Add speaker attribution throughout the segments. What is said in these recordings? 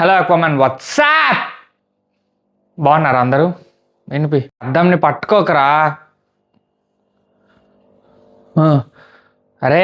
Speaker 1: Hello అక్వామన్ WhatsApp బాగున్నారా అందరూ? వినిపి అద్దంని పట్టుకోకరా. అరే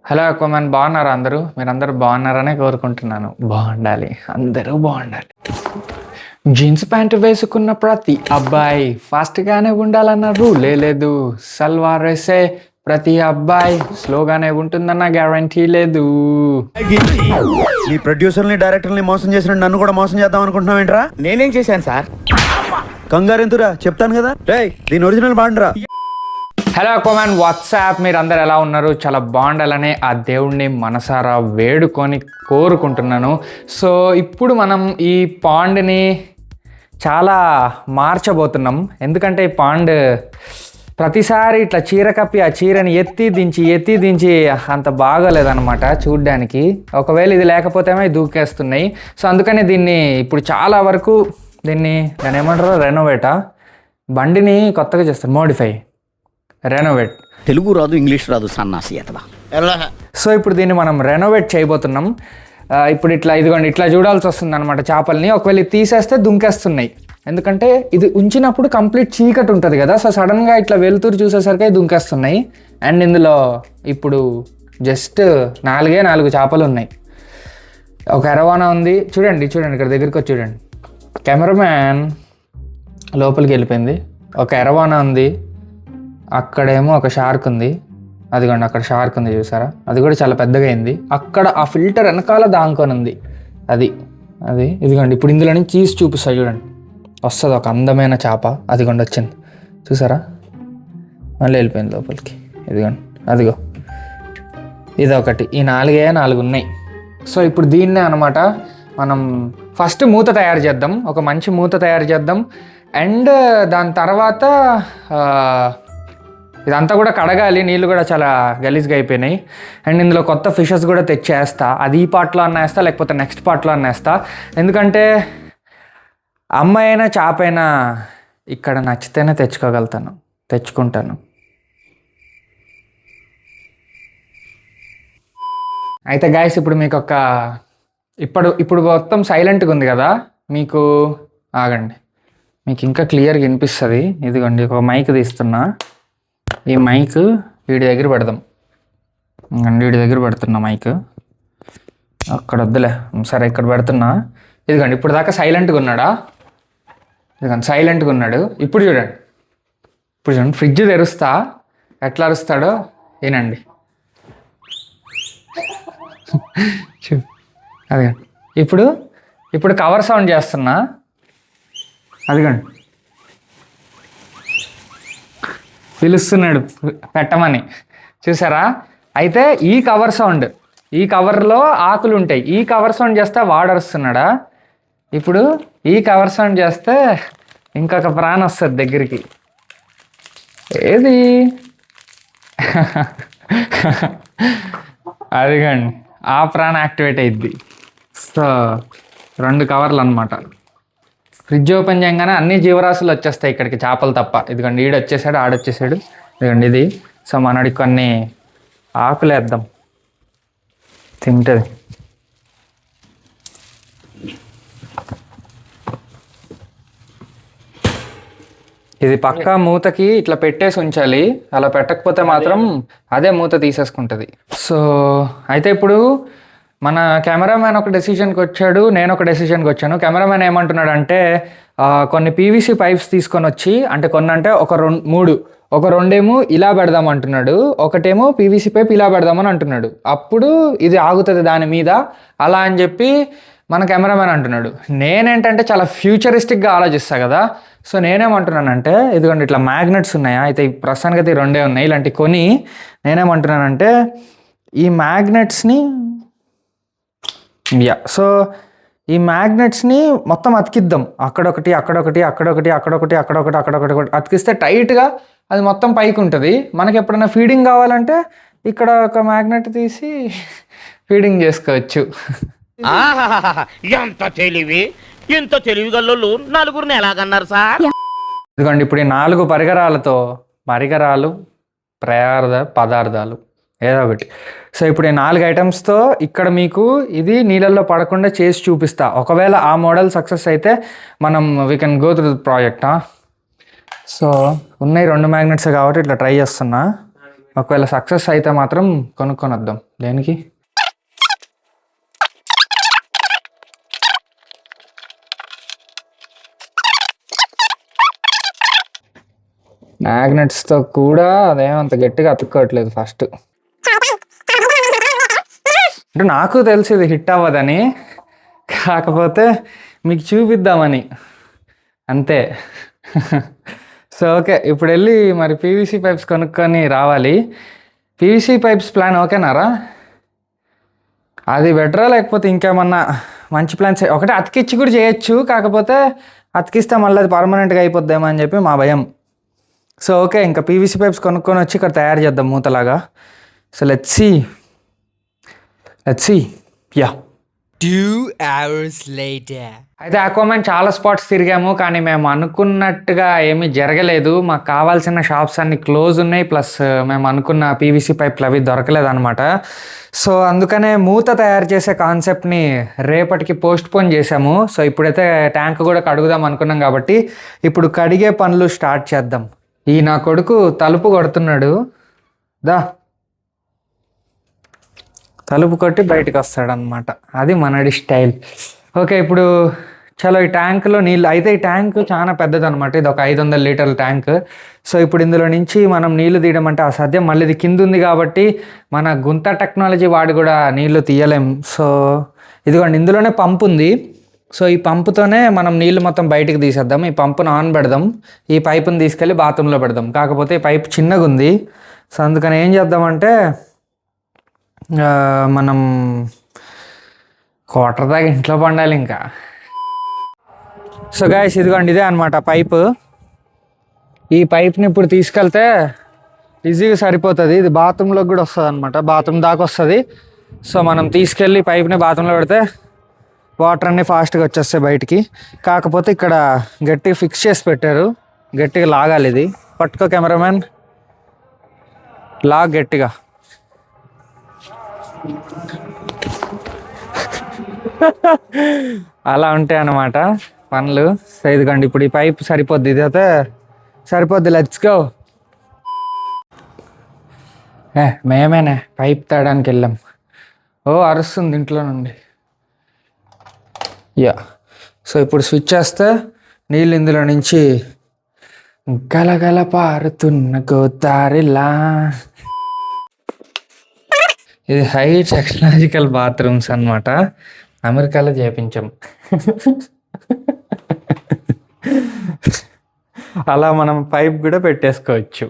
Speaker 1: హలో అక్వామన్ బాగున్నారా అందరూ? మీరందరూ బాగున్నారనే కోరుకుంటున్నాను. బాగుండాలి, అందరూ బాగుండాలి. జీన్స్ ప్యాంటు వేసుకున్న ప్రతి అబ్బాయి ఫాస్ట్గానే ఉండాలన్న రూలే లేదు. సల్వార్ వేసే ప్రతి అబ్బాయి స్లోగానే ఉంటుందన్న గ్యారంటీ లేదు.
Speaker 2: నీ ప్రొడ్యూసర్ని డైరెక్టర్ని మోసం చేసిన నన్ను కూడా మోసం చేద్దాం అనుకుంటున్నావు ఏంట్రా?
Speaker 3: నేనేం చేశాను సార్?
Speaker 2: కంగారు ఎందురా, చెప్తాను కదా. రేయ్ దీని ఒరిజినల్ బాండ్రా.
Speaker 1: హలో అక్వామన్ వాట్సాప్, మీరు అందరు ఎలా ఉన్నారు? చాలా బాగుండాలనే ఆ దేవుడిని మనసారా వేడుకొని కోరుకుంటున్నాను. సో ఇప్పుడు మనం ఈ పాండ్ని చాలా మార్చబోతున్నాం. ఎందుకంటే ఈ పాండ్ ప్రతిసారి ఇట్లా చీర కప్పి ఆ చీరని ఎత్తి దించి అంత బాగోలేదన్నమాట చూడ్డానికి. ఒకవేళ ఇది లేకపోతేనే దూకేస్తున్నాయి. సో అందుకని దీన్ని ఇప్పుడు చాలా వరకు దాన్ని ఏమంటారు, రెనోవేటా, బండిని కొత్తగా చేస్తారు, మోడిఫై, రెనోవేట్.
Speaker 3: తెలుగు రాదు, ఇంగ్లీష్ రాదు, సన్నాసి అతవా.
Speaker 1: సో ఇప్పుడు దీన్ని మనం రెనోవేట్ చేయబోతున్నాం. ఇప్పుడు ఇదిగోండి ఇట్లా చూడాల్సి వస్తుంది అనమాట చేపల్ని. ఒకవేళ ఇది తీసేస్తే దుంకేస్తున్నాయి. ఎందుకంటే ఇది ఉంచినప్పుడు కంప్లీట్ చీకటి ఉంటుంది కదా. సో సడన్గా ఇట్లా వెలుతురు చూసేసరికి దుంకేస్తున్నాయి. అండ్ ఇందులో ఇప్పుడు జస్ట్ 4 చేపలు ఉన్నాయి. ఒక ఎరవానా ఉంది. చూడండి ఇక్కడ దగ్గరికి వచ్చి చూడండి. కెమెరామ్యాన్ లోపలికి వెళ్ళిపోయింది. ఒక ఎరవానా ఉంది. అక్కడేమో ఒక షార్క్ ఉంది. అదిగోండి అక్కడ షార్క్ ఉంది, చూసారా? అది కూడా చాలా పెద్దగా అయింది. అక్కడ ఆ ఫిల్టర్ వెనకాల దాంకొని ఉంది. అది ఇదిగోండి ఇప్పుడు ఇందులో నుంచి తీసి చూపిస్తాయి చూడండి. వస్తుంది ఒక అందమైన చేప. అదిగోండి వచ్చింది, చూసారా? మళ్ళీ వెళ్ళిపోయింది లోపలికి. ఇదిగోండి అదిగో, ఇదొకటి. ఈ 4 ఉన్నాయి. సో ఇప్పుడు దీన్నే అనమాట మనం ఫస్ట్ మూత తయారు చేద్దాం. ఒక మంచి మూత తయారు చేద్దాం. అండ్ దాని తర్వాత ఇదంతా కూడా కడగాలి. నీళ్ళు కూడా చాలా గలీజ్గా అయిపోయినాయి. అండ్ ఇందులో కొత్త ఫిషెస్ కూడా తెచ్చేస్తా. అది ఈ పార్ట్లో అన్న వేస్తా, లేకపోతే నెక్స్ట్ పార్ట్లో అన్న వేస్తా. ఎందుకంటే అమ్మాయి అయినా చేప అయినా ఇక్కడ నచ్చితేనే తెచ్చుకుంటాను. అయితే గాయస్ ఇప్పుడు మీకు ఇప్పుడు మొత్తం సైలెంట్గా ఉంది కదా. మీకు ఆగండి, మీకు ఇంకా క్లియర్గా వినిపిస్తుంది. ఇదిగోండి ఒక మైక్ తీస్తున్నా. ఈ మైక్ వీడి దగ్గర పెడదాం. వీడి దగ్గర పెడుతున్నా మైక్. అక్కడ వద్దులే, సరే ఇక్కడ పెడుతున్నా. ఇదిగోండి ఇప్పుడు దాకా సైలెంట్గా ఉన్నాడా? ఇదిగోండి సైలెంట్గా ఉన్నాడు. ఇప్పుడు చూడండి ఫ్రిడ్జ్ తెరుస్తా, ఎట్లా అరుస్తాడో ఏనండి. అదిగండి ఇప్పుడు కవర్ సౌండ్ చేస్తున్నా. అదిగండి పిలుస్తున్నాడు పెట్టమని, చూసారా? అయితే ఈ కవర్లో ఆకులు ఉంటాయి. ఈ కవర్ సౌండ్ చేస్తే వాడరుస్తున్నాడా? ఇప్పుడు ఈ కవర్ సౌండ్ చేస్తే ఇంకొక ప్రాణం వస్తుంది దగ్గరికి. ఏది? అదిగండి ఆ ప్రాణం యాక్టివేట్ అయ్యిద్ది. సో 2 కవర్లు అనమాట. ఫ్రిడ్జ్ ఓపెన్ చేయగానే అన్ని జీవరాశులు వచ్చేస్తాయి ఇక్కడికి, చేపలు తప్ప. ఇదిగోండి ఈడొచ్చేసాడు, ఆడొచ్చేసాడు. ఇదిగోండి ఇది. సో మనడికి కొన్ని ఆకులు వేద్దాం, తింటుంది. ఇది పక్కా మూతకి ఇట్లా పెట్టేసి ఉంచాలి. అలా పెట్టకపోతే మాత్రం అదే మూత తీసేసుకుంటుంది. సో అయితే ఇప్పుడు మన కెమెరామ్యాన్ ఒక డెసిషన్కి వచ్చాడు, నేను ఒక డెసిషన్కి వచ్చాను. కెమెరామ్యాన్ ఏమంటున్నాడు అంటే కొన్ని పీవీసీ పైప్స్ తీసుకొని వచ్చి, అంటే కొన్ని అంటే ఒక 2 ఏమో ఇలా పెడదాం అంటున్నాడు, ఒకటేమో పీవీసీ పైప్ ఇలా పెడదామని అంటున్నాడు. అప్పుడు ఇది ఆగుతుంది దాని మీద అలా అని చెప్పి మన కెమెరామ్యాన్ అంటున్నాడు. నేనేంటంటే చాలా ఫ్యూచరిస్టిక్గా ఆలోచిస్తా కదా. సో నేనేమంటున్నానంటే ఇదిగోండి ఇట్లా మ్యాగ్నెట్స్ ఉన్నాయా, అయితే ప్రస్తుతానికి అయితే 2 ఉన్నాయి ఇలాంటి కొని. నేనేమంటున్నానంటే ఈ మ్యాగ్నెట్స్ని సో ఈ మ్యాగ్నెట్స్ని మొత్తం అతికిద్దాం. అక్కడొకటి అతికిస్తే టైట్గా అది మొత్తం పైకి ఉంటుంది. మనకి ఎప్పుడైనా ఫీడింగ్ కావాలంటే ఇక్కడ ఒక మ్యాగ్నెట్ తీసి ఫీడింగ్ చేసుకోవచ్చు.
Speaker 4: ఎంత తెలివిగల్లోళ్ళు నలుగురిని ఎలాగన్నారు సార్?
Speaker 1: ఇదిగోండి ఇప్పుడు ఈ 4 పరికరాలు పదార్థాలు ఏదో ఒకటి. సో ఇప్పుడు ఈ 4 ఐటమ్స్తో ఇక్కడ మీకు ఇది నీళ్ళల్లో పడకుండా చేసి చూపిస్తా. ఒకవేళ ఆ మోడల్ సక్సెస్ అయితే మనం we can go through the project. So ఉన్నాయి 2 మ్యాగ్నెట్స్ కాబట్టి ఇట్లా ట్రై చేస్తున్నా. ఒకవేళ సక్సెస్ అయితే మాత్రం కొనుక్కొని వద్దాం. దేనికి మ్యాగ్నెట్స్తో కూడా అదేమంత గట్టిగా అతుక్కోవట్లేదు ఫస్ట్. అంటే నాకు తెలిసి ఇది హిట్ అవ్వదని, కాకపోతే మీకు చూపిద్దామని అంతే. సో ఓకే, ఇప్పుడు వెళ్ళి మరి పీవీసీ పైప్స్ కొనుక్కొని రావాలి. పీవీసీ పైప్స్ ప్లాన్ ఓకేనారా? అది బెటరా లేకపోతే ఇంకేమన్నా మంచి ప్లాన్స్? ఒకటే అతికిచ్చి కూడా చేయొచ్చు, కాకపోతే అతికిస్తే మళ్ళీ అది పర్మనెంట్గా అయిపోద్దేమో అని చెప్పి మా భయం. సో ఓకే, ఇంకా పీవీసీ పైప్స్ కొనుక్కొని వచ్చి ఇక్కడ తయారు చేద్దాం మూతలాగా. So let's see ya.
Speaker 5: 2 hours later.
Speaker 1: అయితే అక్వామ్యాన్ చాలా స్పాట్స్ తిరిగాము, కానీ మేము అనుకున్నట్టుగా ఏమీ జరగలేదు. మాకు కావాల్సిన షాప్స్ అన్ని క్లోజ్ ఉన్నాయి, ప్లస్ మేము అనుకున్న పీవీసీ పైప్లు అవి దొరకలేదు అనమాట. సో అందుకనే మూత తయారు చేసే కాన్సెప్ట్ని రేపటికి పోస్ట్ పోన్ చేసాము. సో ఇప్పుడైతే ట్యాంక్ కూడా కడుగుదాం అనుకున్నాం కాబట్టి ఇప్పుడు కడిగే పనులు స్టార్ట్ చేద్దాం. ఈ నా కొడుకు తలుపు కొడుతున్నాడు, దా తలుపు కొట్టి బయటకు వస్తాడనమాట. అది మనడి స్టైల్. ఓకే, ఇప్పుడు చలో ఈ ట్యాంక్లో నీళ్ళు అయితే, ఈ ట్యాంక్ చాలా పెద్దది అనమాట. ఇది ఒక 500 లీటర్ల ట్యాంక్. సో ఇప్పుడు ఇందులో నుంచి మనం నీళ్లు తీయడం అంటే అసాధ్యం. మళ్ళీ ఇది కింద ఉంది కాబట్టి మన గుంత టెక్నాలజీ వాడి కూడా నీళ్లు తీయలేం. సో ఇదిగోండి, ఇందులోనే పంపు ఉంది. సో ఈ పంపుతోనే మనం నీళ్ళు మొత్తం బయటికి తీసేద్దాం. ఈ పంపును ఆన్ పెడదాం, ఈ పైపుని తీసుకెళ్ళి బాత్రూంలో పెడదాం. కాకపోతే ఈ పైప్ చిన్నగా ఉంది. సో అందుకని ఏం చేద్దామంటే మనం క్వార్టర్ దాకా ఇంట్లో పండాలి ఇంకా. సో గాయస్ ఇదిగోండి, ఇదే అనమాట పైపు. ఈ పైప్ని ఇప్పుడు తీసుకెళ్తే ఈజీగా సరిపోతుంది. ఇది బాత్రూంలోకి కూడా వస్తుంది అనమాట, బాత్రూమ్ దాకా వస్తుంది. సో మనం తీసుకెళ్ళి పైప్ని బాత్రూంలో పెడితే వాటర్ అన్నీ ఫాస్ట్గా వచ్చేస్తాయి బయటికి. కాకపోతే ఇక్కడ గట్టిగా ఫిక్స్ చేసి పెట్టారు, గట్టిగా లాగాలి. ఇది పట్టుకో కెమెరామ్యాన్, లాగ్ గట్టిగా. అలా ఉంటాయి అన్నమాట పనులు. సో ఇదిగోండి, ఇప్పుడు ఈ పైప్ సరిపోద్ది, ఇది అయితే సరిపోద్ది. Let's go. మేమేనే పైప్ తేడానికి వెళ్ళాం. ఓ అరుస్తుంది ఇంట్లో నుండి. యా, సో ఇప్పుడు స్విచ్ చేస్తే నీళ్ళు ఇందులో నుంచి గలగల పారుతున్న గోదారిలా. ఇది హై టెక్నాలజికల్ బాత్రూమ్స్ అన్నమాట, అమెరికాలో చేయించాం. అలా మనం పైప్ కూడా పెట్టేసుకోవచ్చు.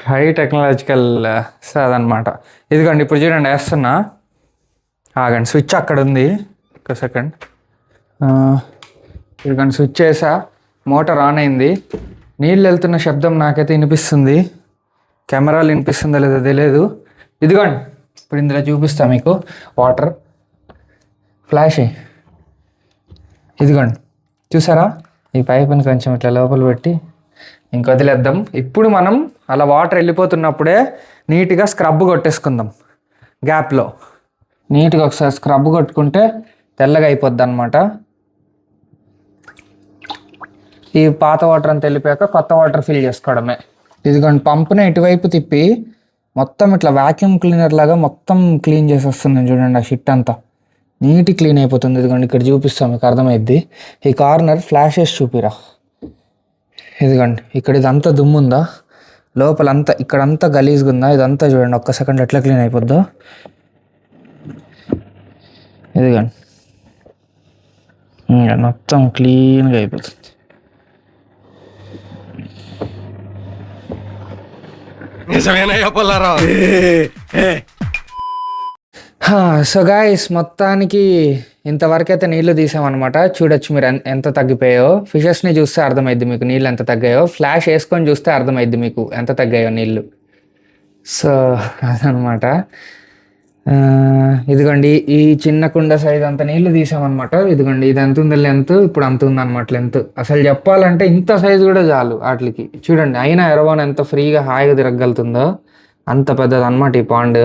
Speaker 1: హై టెక్నాలజికల్ అదనమాట. ఇదిగోండి, ఇప్పుడు చూడండి వేస్తున్నా. ఆగండి, స్విచ్ అక్కడ ఉంది, ఒక సెకండ్. ఇదిగోండి స్విచ్ వేసా, మోటార్ ఆన్ అయింది. నీళ్ళు వెళ్తున్న శబ్దం నాకైతే వినిపిస్తుంది. కెమెరాలు వినిపిస్తుందో లేదో తెలియదు. ఇదిగోండి, ఇప్పుడు ఇందులో చూపిస్తా మీకు వాటర్ ఫ్లాష్. ఇదిగోండి చూసారా, ఈ పైపుని కొంచెం ఇట్లా లోపల పెట్టి ఇంకొదిలేద్దాం. ఇప్పుడు మనం అలా వాటర్ వెళ్ళిపోతున్నప్పుడే నీట్గా స్క్రబ్ కొట్టేసుకుందాం. గ్యాప్లో నీట్గా ఒకసారి స్క్రబ్ కొట్టుకుంటే తెల్లగా అయిపోద్ది అనమాట. ఈ పాత వాటర్ అంతా వెళ్ళిపోయాక కొత్త వాటర్ ఫిల్ చేసుకోవడమే. ఇదిగోండి, పంపుని ఇటువైపు తిప్పి మొత్తం ఇట్లా వాక్యూమ్ క్లీనర్ లాగా మొత్తం క్లీన్ చేసేస్తున్నాను. చూడండి, ఆ షిట్ అంతా నీట్ క్లీన్ అయిపోతుంది. ఇదిగోండి, ఇక్కడ చూపిస్తాం, మీకు అర్థమైద్ది. ఈ కార్నర్ ఫ్లాష్ వేసి చూపిరా. ఇదిగోండి, ఇక్కడ ఇదంతా దుమ్ము ఉందా, లోపలంతా ఇక్కడంతా గలీజ్గా ఉందా, ఇదంతా చూడండి ఒక్క సెకండ్ ఎట్లా క్లీన్ అయిపోద్దో. ఇదిగోండి, మొత్తం క్లీన్గా అయిపోతుంది. సో గాయస్, మొత్తానికి ఇంతవరకు అయితే నీళ్లు తీసామన్నమాట. చూడొచ్చు మీరు ఎంత తగ్గిపోయాయో. ఫిషెస్ని చూస్తే అర్థమైద్ది మీకు నీళ్ళు ఎంత తగ్గాయో. ఫ్లాష్ వేసుకొని చూస్తే అర్థమైద్ది మీకు ఎంత తగ్గాయో నీళ్ళు. సో అదనమాట. ఇదిగోండి, ఈ చిన్న కుండ సైజ్ అంత నీళ్లు తీసామన్నమాట. ఇదిగోండి, ఇది ఎంత ఉంది లెంత్, ఇప్పుడు అంత ఉందన్నమాట లెంత్. అసలు చెప్పాలంటే ఇంత సైజు కూడా చాలు వాటికి. చూడండి, అయినా ఎరవాన్ ఎంత ఫ్రీగా హాయిగా తిరగలుగుతుందో అంత పెద్దది అనమాట ఈ పాండ్.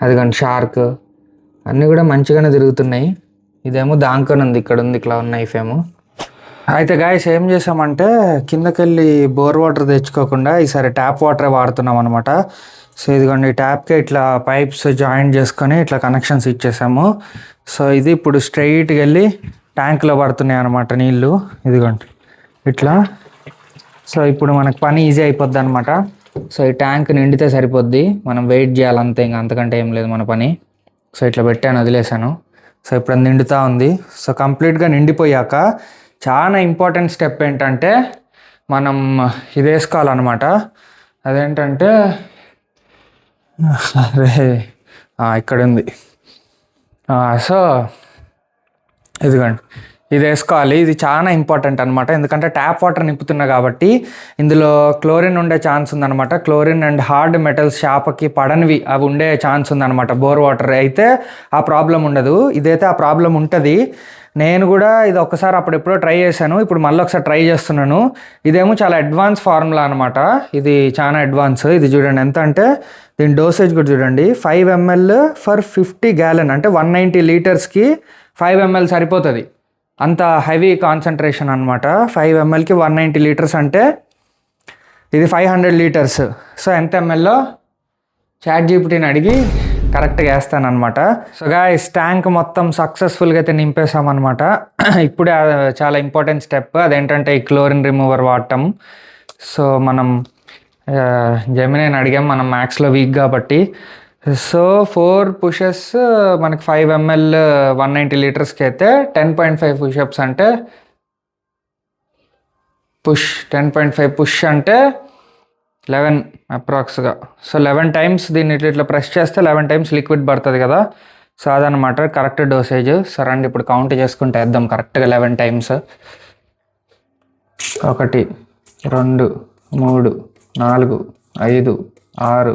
Speaker 1: అది కానీ షార్క్ అన్నీ కూడా మంచిగానే తిరుగుతున్నాయి. ఇదేమో దాంకొని ఉంది, ఇక్కడ ఉంది క్లౌన్ నైఫ్ ఏమో. అయితే గాయస్ ఏం చేసామంటే కిందకెళ్ళి బోర్ వాటర్ తెచ్చుకోకుండా ఈసారి ట్యాప్ వాటరే వాడుతున్నాం అనమాట. సో ఇదిగోండి ఈ ట్యాప్కి ఇట్లా పైప్స్ జాయింట్ చేసుకొని ఇట్లా కనెక్షన్స్ ఇచ్చేసాము. సో ఇది ఇప్పుడు స్ట్రైట్గా వెళ్ళి ట్యాంక్లో పడుతున్నాయి అనమాట నీళ్ళు. ఇదిగోండి ఇట్లా. సో ఇప్పుడు మనకు పని ఈజీ అయిపోద్ది అనమాట. సో ఈ ట్యాంక్ నిండితే సరిపోద్ది, మనం వెయిట్ చేయాలంతే, ఇంకా అంతకంటే ఏం లేదు మన పని. సో ఇట్లా పెట్టాను, వదిలేసాను. సో ఇప్పుడు అది నిండుతూ ఉంది. సో కంప్లీట్గా నిండిపోయాక చాలా ఇంపార్టెంట్ స్టెప్ ఏంటంటే మనం ఇది వేసుకోవాలన్నమాట. అదేంటంటే అరే ఇక్కడ ఉంది. సో ఇదిగోండి ఇది వేసుకోవాలి. ఇది చాలా ఇంపార్టెంట్ అనమాట, ఎందుకంటే ట్యాప్ వాటర్ నింపుతున్నా కాబట్టి ఇందులో క్లోరిన్ ఉండే ఛాన్స్ ఉందన్నమాట. క్లోరిన్ అండ్ హార్డ్ మెటల్స్ చేపకి పడనివి అవి ఉండే ఛాన్స్ ఉందన్నమాట. బోర్ వాటర్ అయితే ఆ ప్రాబ్లం ఉండదు, ఇదైతే ఆ ప్రాబ్లం ఉంటుంది. నేను కూడా ఇది ఒకసారి అప్పుడెప్పుడో ట్రై చేశాను, ఇప్పుడు మళ్ళీ ఒకసారి ట్రై చేస్తున్నాను. ఇదేమో చాలా అడ్వాన్స్ ఫార్ములా అనమాట, ఇది చాలా అడ్వాన్స్. ఇది చూడండి ఎంత అంటే దీని డోసేజ్ కూడా చూడండి, 5 ml ఫర్ 50 gallon, అంటే 190 లీటర్స్కి 5 ml సరిపోతుంది. అంత హెవీ కాన్సన్ట్రేషన్ అనమాట. 5 mlకి 190 లీటర్స్ అంటే ఇది 500 లీటర్స్. సో ఎంత ఎంఎల్లో ChatGPTని అడిగి కరెక్ట్గా వేస్తానమాట. సో గాయ్స్ ట్యాంక్ మొత్తం సక్సెస్ఫుల్గా అయితే నింపేసామన్నమాట. ఇప్పుడే చాలా ఇంపార్టెంట్ స్టెప్, అదేంటంటే ఈ క్లోరిన్ రిమూవర్ వాడటం. సో మనం జెమినీని అడిగాం, మనం మ్యాథ్స్లో వీక్ కాబట్టి. సో 4 పుషెస్ మనకి 5 ml 190 లీటర్స్కి అయితే 10.5 పుషప్స్ అంటే పుష్ 10.5 పుష్ అంటే 11 అప్రాక్స్గా. సో 11 టైమ్స్ దీన్ని ఇట్లా ప్రెస్ చేస్తే 11 టైమ్స్ లిక్విడ్ పడుతుంది కదా. సో అదనమాట కరెక్ట్ డోసేజ్. సరే అండి ఇప్పుడు కౌంట్ చేసుకుంటే వేద్దాం కరెక్ట్గా 11 టైమ్స్. 1 2 3 4 5 6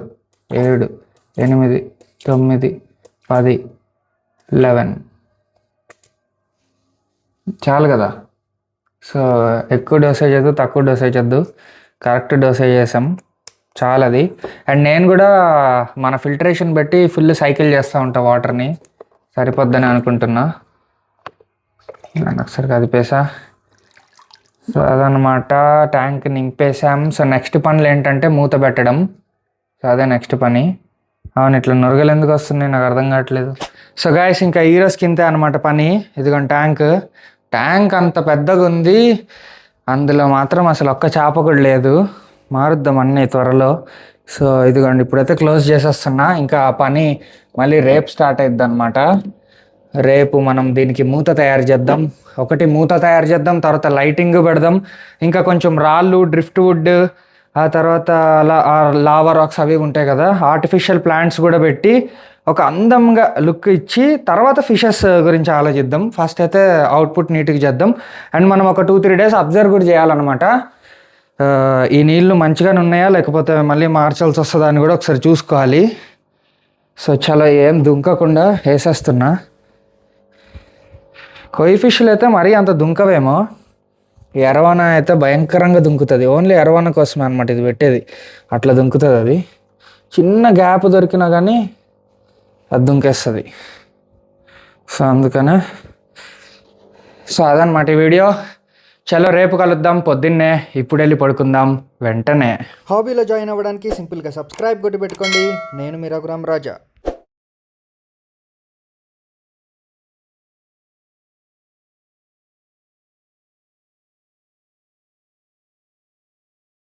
Speaker 1: 7 8 9 10 11 చాలు కదా. సో ఎక్కువ డోసేజ్ వద్దు, తక్కువ డోసేజ్ వద్దు, కరెక్ట్ డోసేజ్ చేసాం చాలా అది. అండ్ నేను కూడా మన ఫిల్టరేషన్ బట్టి ఫుల్ సైకిల్ చేస్తూ ఉంటా వాటర్ని, సరిపోద్దని అనుకుంటున్నా. నేను ఒకసారి కదిపేసా. సో అదనమాట ట్యాంక్ నింపేసాం. సో నెక్స్ట్ పనులు ఏంటంటే మూత పెట్టడం. సో అదే నెక్స్ట్ పని. అవును ఇట్లా నురగలు ఎందుకు వస్తున్నాయి నాకు అర్థం కావట్లేదు. సో గాయస్ ఇంకా ఈ రోజుకి ఇంతే అనమాట పని. ఇదిగోండి ట్యాంక్ అంత పెద్దగా ఉంది, అందులో మాత్రం అసలు ఒక్క చేప కూడా లేదు. మారుద్దాం అన్నీ త్వరలో. సో ఇదిగోండి ఇప్పుడైతే క్లోజ్ చేసేస్తున్నా, ఇంకా ఆ పని మళ్ళీ రేపు స్టార్ట్ అవుద్ది అనమాట. రేపు మనం దీనికి మూత తయారు చేద్దాం. మూత తయారు చేద్దాం, తర్వాత లైటింగ్ పెడదాం, ఇంకా కొంచెం రాళ్ళు, డ్రిఫ్ట్ వుడ్, ఆ తర్వాత లావా రాక్స్ అవి ఉంటాయి కదా, ఆర్టిఫిషియల్ ప్లాంట్స్ కూడా పెట్టి ఒక అందంగా లుక్ ఇచ్చి తర్వాత ఫిషెస్ గురించి ఆలోచిద్దాం. ఫస్ట్ అయితే అవుట్పుట్ నీట్గా చేద్దాం. అండ్ మనం ఒక 2-3 డేస్ అబ్జర్వ్ కూడా చేయాలన్నమాట. ఈ నీళ్ళు మంచిగానే ఉన్నాయా లేకపోతే మళ్ళీ మార్చాల్సి వస్తుందా అని కూడా ఒకసారి చూసుకోవాలి. సో చాలా ఏం దుంకకుండా వేసేస్తున్నా. కొయ్యి ఫిష్లు అయితే మరీ అంత దుంకవేమో, ఈ ఎరవాన అయితే భయంకరంగా దుంకుతుంది. ఓన్లీ ఎరవాన కోసమే అనమాట ఇది పెట్టేది, అట్లా దుంకుతుంది అది. చిన్న గ్యాప్ దొరికినా కానీ అది దుంకేస్తుంది. సో అందుకనే సో అదనమాట ఈ వీడియో. చలో రేపు కలుద్దాం పొద్దున్నే, ఇప్పుడు వెళ్ళి పడుకుందాం వెంటనే.
Speaker 6: హాబీలో జాయిన్ అవ్వడానికి సింపుల్గా సబ్స్క్రైబ్ కొట్టి పెట్టుకోండి. నేను మీ రఘురామ్ రాజా.